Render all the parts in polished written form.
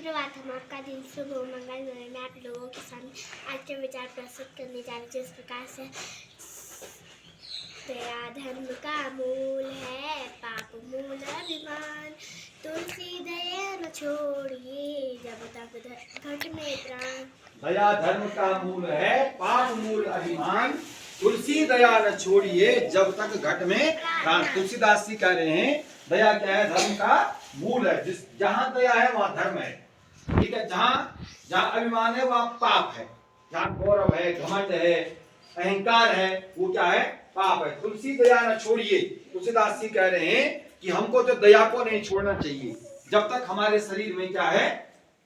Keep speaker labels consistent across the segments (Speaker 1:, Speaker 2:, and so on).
Speaker 1: सुप्रभात। हम आपका दिन शुभ हो मंगल में मैं आप लोगों के सामने आज के विचार प्रस्तुत करने जा रही हूँ। जिस प्रकार से दया धर्म का मूल है, पाप मूल अभिमान। तुलसी दया न छोड़िए, जब तक घट में प्राण।
Speaker 2: दया धर्म का मूल है, पाप मूल अभिमान। तुलसी दया न छोड़िए, जब तक घट में प्राण। तुलसीदास जी कह रहे हैं दया क्या है? धर्म का मूल है। जिस जहाँ दया है वहाँ धर्म है, ठीक है। जहाँ जहाँ अभिमान है वहाँ पाप है। जहाँ गौरव है, घमंड है, अहंकार है, वो क्या है? पाप है। तुलसी दया न छोड़िए। तुलसीदास जी कह रहे हैं कि हमको तो दया को नहीं छोड़ना चाहिए जब तक हमारे शरीर में क्या है?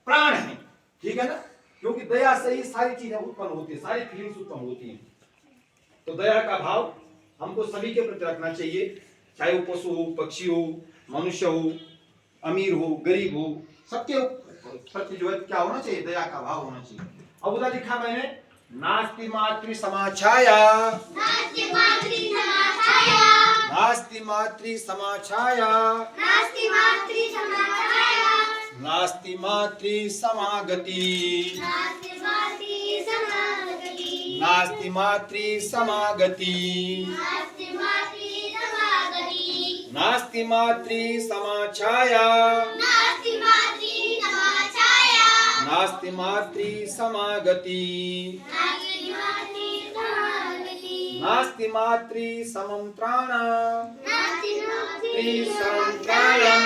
Speaker 2: प्राण है, ठीक है ना। क्योंकि दया से ही सारी चीजें उत्पन्न होती है, सारी फीलिंग्स उत्पन्न होती हैं। तो दया का भाव हमको सभी के प्रति रखना चाहिए, चाहे वो पशु हो, पक्षी हो, मनुष्य हो, अमीर हो, गरीब हो, सबके प्रति जो है क्या होना चाहिए? दया का भाव होना चाहिए। अब उधर लिखा मैंने, नास्ति मातृ समाछाया,
Speaker 1: नास्ति मातृ समाछाया,
Speaker 2: नास्ति मातृ समाछाया,
Speaker 1: नास्ति मातृ समाछाया,
Speaker 2: नास्ति मातृ समागति,
Speaker 1: नास्ति मातृ समागति,
Speaker 2: नास्ति मातृ समागति,
Speaker 1: नास्ति मातृ समागति,
Speaker 2: नास्ति मातृ समाछाया,
Speaker 1: नास्ति मातृ समाछाया,
Speaker 2: नास्ति मातृ समागति,
Speaker 1: नास्ति मातृ समागति,
Speaker 2: नास्ति मातृ समंत्राण,
Speaker 1: नास्ति मातृ
Speaker 2: समंत्राणम,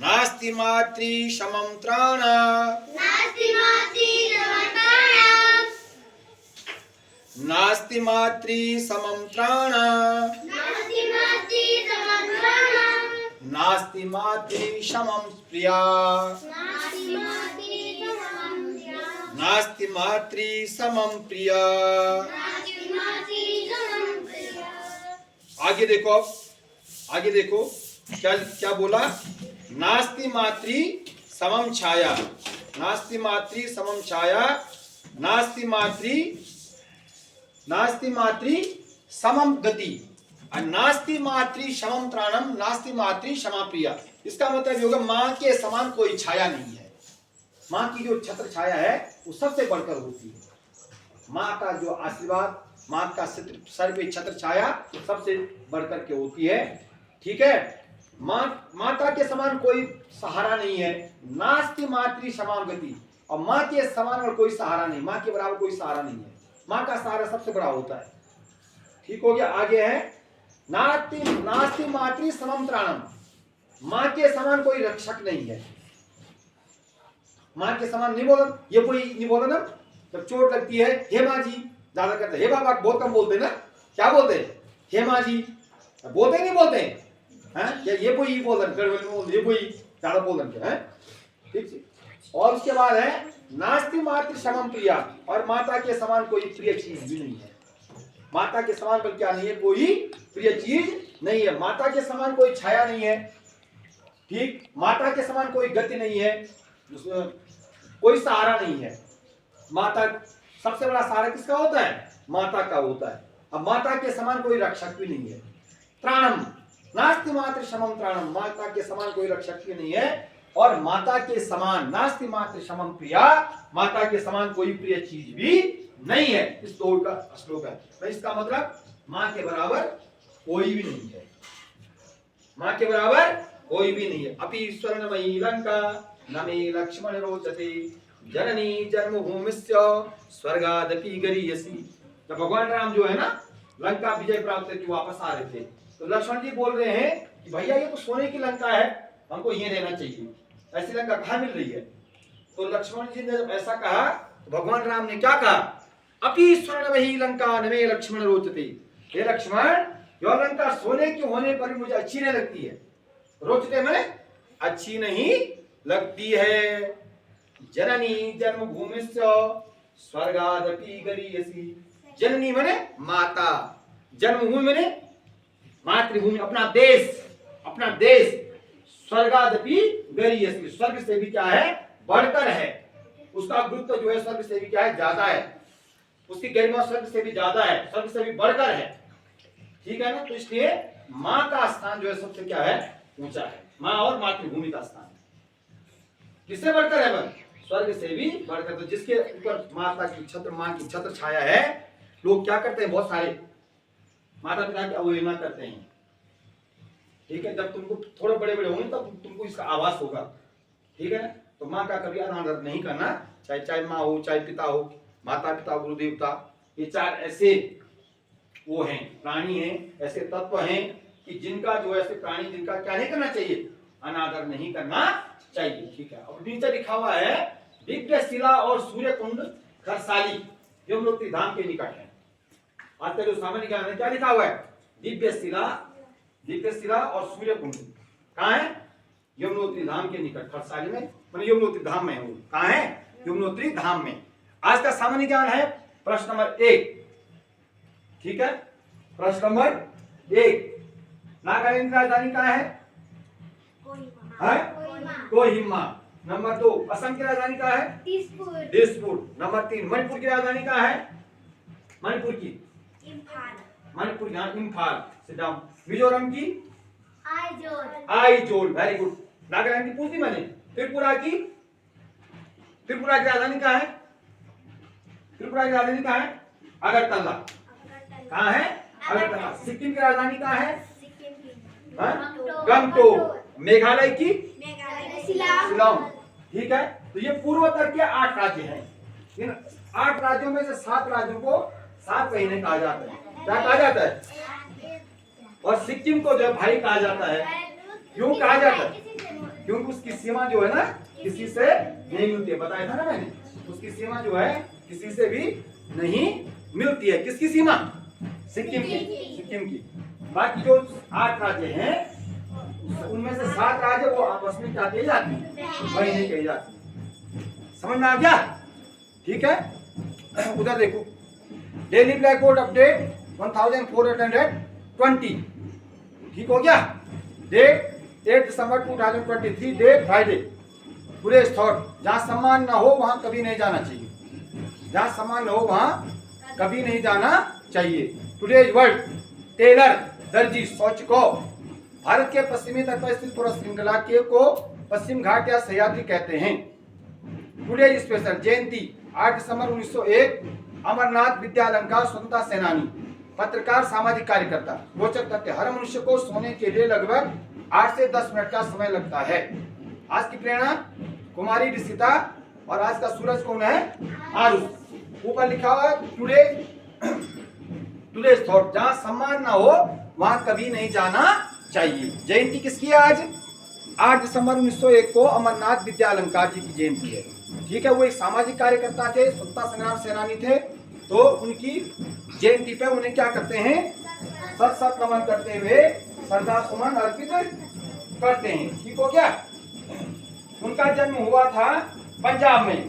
Speaker 2: नास्ति मातृ समंत्राण,
Speaker 1: नास्ति मातृ समागति,
Speaker 2: नास्ति मातृ समंत्राण,
Speaker 1: नास्ति मातृ समागति,
Speaker 2: नास्ति मातृ समं प्रिया,
Speaker 1: नास्ति मातृ समागति,
Speaker 2: नास्ति मातृ समं प्रिया।
Speaker 1: नास्ति मातृ समागति।
Speaker 2: आगे देखो, अब आगे देखो क्या क्या बोला? नास्ति मातृ समम छाया, नास्ति मातृ समम छाया, नास्ति मातृ समम गति, और नास्ति मातृ समम त्राणम, नास्ति मातृ क्षमा प्रिया। इसका मतलब होगा माँ के समान कोई छाया नहीं है। माँ की जो छत्र छाया है वो सबसे बढ़कर होती है। माँ का जो आशीर्वाद, माँ का सर पे छत्र छाया सबसे बढ़कर के होती है, ठीक है। माता के समान कोई सहारा नहीं है। नास्ति मातृ समागति, और माँ के समान और कोई सहारा नहीं, माँ के बराबर कोई सहारा नहीं है। माँ का सहारा सबसे बड़ा होता है, ठीक हो गया। आगे है नास्ति मातृ समम त्राणम, माँ के समान कोई रक्षक नहीं है। माँ के समान नहीं बोला, ये कोई नहीं बोला ना, जब चोट लगती है हे माँ जी ज्यादा करते, हे बाबा बहुत कम बोलते ना, क्या बोलते? हे माँ जी बोलते नहीं बोलते हैं? ये कोई बोल रहे, ये कोई ज्यादा बोल रहे हैं, ठीक है। और उसके बाद है नास्ति मातृ समम प्रिया, और माता के समान कोई प्रिय चीज भी नहीं है। माता के समान पर क्या नहीं है? कोई प्रिय चीज नहीं है। माता के समान कोई छाया नहीं है, ठीक। माता के समान कोई गति नहीं है, कोई सहारा नहीं है। माता सबसे बड़ा सहारा किसका होता है? माता का होता है। अब माता के समान कोई रक्षक भी नहीं है। त्राणम, नास्ति मातृ समम त्राणम, माता के समान कोई रक्षक भी नहीं है। और माता के समान नास्ति मातृ समम प्रिया, माता के समान कोई प्रिय चीज भी नहीं है। इस दो का श्लोक है। तो इसका मतलब माँ के बराबर कोई भी नहीं है, माँ के बराबर कोई भी नहीं है। अपि स्वर्णमयी लंका न मे लक्ष्मण रोचते, जननी जन्मभूमिस्य स्वर्गादपि गरीयसी। जब भगवान राम जो है ना लंका विजय प्राप्त करके वापस आ रहे थे, तो लक्ष्मण जी बोल रहे हैं कि भैया ये तो सोने की लंका है, हमको ये रहना चाहिए, ऐसी लंका कहाँ मिल रही है? तो लक्ष्मण जी ने जब ऐसा कहा तो भगवान राम ने क्या कहा? अपि स्वर्णमयी लंका न मे लक्ष्मण रोचते, हे लक्ष्मण यह लंका सोने के होने पर भी मुझे अच्छी नहीं लगती है। रोचते में अच्छी नहीं लगती है। जननी जन्मभूमिस्य स्वर्गादपि गरीयसी, जननी माने माता, जन्मभूमि माने मातृभूमि, अपना देश, स्वर्गादपि गरीयसी, स्वर्ग से भी क्या है? बढ़कर है। उसका गुरुत्व जो है स्वर्ग से भी क्या है? ज्यादा है। उसकी गरिमा स्वर्ग से भी ज्यादा है, स्वर्ग से भी बढ़कर है, ठीक है ना। तो इसलिए माँ का स्थान जो है सबसे क्या है? ऊंचा है। माँ और मातृभूमि का स्थान किससे बढ़कर है? स्वर्ग से भी बढ़कर। तो जिसके ऊपर माता की छत्र, माँ की छत्र छाया है, लोग क्या करते हैं, बहुत सारे माता पिता की अवहेलना करते हैं। ठीक है, जब तुमको थोड़े बड़े बड़े होंगे तब तुमको इसका आभास होगा। ठीक है, तो माँ का कभी अनादर नहीं करना, चाहे माँ हो, चाहे पिता हो, माता पिता गुरु देवता, ये चार ऐसे वो हैं, प्राणी हैं, ऐसे तत्व हैं कि जिनका जो ऐसे प्राणी जिनका क्या नहीं करना चाहिए, अनादर नहीं करना चाहिए। ठीक है, अब नीचे लिखा हुआ है दिव्य शिला और सूर्य कुंड खरसाली यमुनोत्री धाम के निकट है। आज का जो सामान्य ज्ञान है क्या लिखा हुआ है, दिव्य शिला और सूर्य कुंड कहाँ है, यमुनोत्री धाम के निकट खरसाली में, मैंने यमुनोत्री धाम में हूँ। कहाँ है, यमुनोत्री धाम में। आज का सामान्य ज्ञान है प्रश्न नंबर 1। ठीक है, प्रश्न नंबर 1, नागालैंड की राजधानी कहाँ है, कोहिमा। नंबर 2, असम की राजधानी कहाँ है, दिसपुर। नंबर 3, मणिपुर की राजधानी कहाँ है, मणिपुर की इम्फाल। Sit down. मिजोरम की आइजोल। Very good. नागालैंड की पूछ दी मैंने। त्रिपुरा की राजधानी कहाँ है, अगरतला। कहाँ है, अगरतला। सिक्किम की राजधानी कहाँ है, गंगटोक। मेघालय की शिलांग। ठीक है, तो ये पूर्वोत्तर के 8 राज्य हैं। इन 8 राज्यों में से 7 राज्यों को 7 महीने कहा जाता है। क्या कहा जाता है, और सिक्किम को जो भाई कहा जाता है। क्यों कहा जाता है, क्योंकि उसकी सीमा जो है ना किसी से नहीं मिलती है। बताया था ना मैंने, उसकी सीमा जो है किसी से भी नहीं मिलती है। किसकी सीमा, सिक्किम की। बाकी जो 8 राज्य हैं उनमें से 7 राज्य वो आपस में क्या कही जाती है, महीने कही जाती है। समझ में आ गया। ठीक है, उधर देखो, डेली ब्लैक बोर्ड अपडेट 1420। ठीक हो गया। डेट 8 दिसंबर 2023, डे फ्राइडे। टुडेज थॉट, जहां सम्मान न हो वहां कभी नहीं जाना चाहिए। जहां सम्मान न हो वहां कभी नहीं जाना चाहिए। टुडेज वर्ड, टेलर दर्जी शौच को। भारत के पश्चिमी तट पर स्थित पर्वत श्रृंखला के को पश्चिम घाट या सह्याद्री कहते हैं। टुडेज स्पेशल, जयंती 8 दिसंबर 1901, अमरनाथ विद्यालंकार स्वतंत्रता सेनानी, पत्रकार, सामाजिक कार्यकर्ता। रोचक तथ्य, हर मनुष्य को सोने के लिए लगभग 8 से 10 मिनट का समय लगता है। आज की प्रेरणा कुमारी ऋषिता, और आज का सूरज कौन है, आरुष। ऊपर लिखा हुआ है टुडेज थॉट, जहां सम्मान ना हो वहां कभी नहीं जाना चाहिए। जयंती किसकी है आज, 8 दिसंबर 1901 को अमरनाथ विद्यालंकार जी की जयंती है। ठीक है, वो एक सामाजिक कार्यकर्ता थे, स्वतंत्रता संग्राम सेनानी थे। तो उनकी जयंती पे उन्हें क्या करते हैं, सत नमन करते हुए श्रद्धा सुमन अर्पित करते हैं। ठीक हो गया। उनका जन्म हुआ था पंजाब में।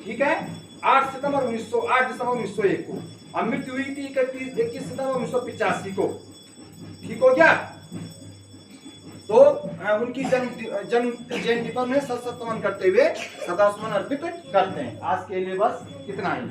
Speaker 2: ठीक है, 8 दिसंबर 1901 को, और मृत्यु हुई थी 21 सितंबर 1985 को। ठीक हो गया। तो उनकी जन्म जयंती पर उन्हें सत नमन करते हुए श्रद्धा सुमन अर्पित करते हैं। आज के लिए बस इतना ही।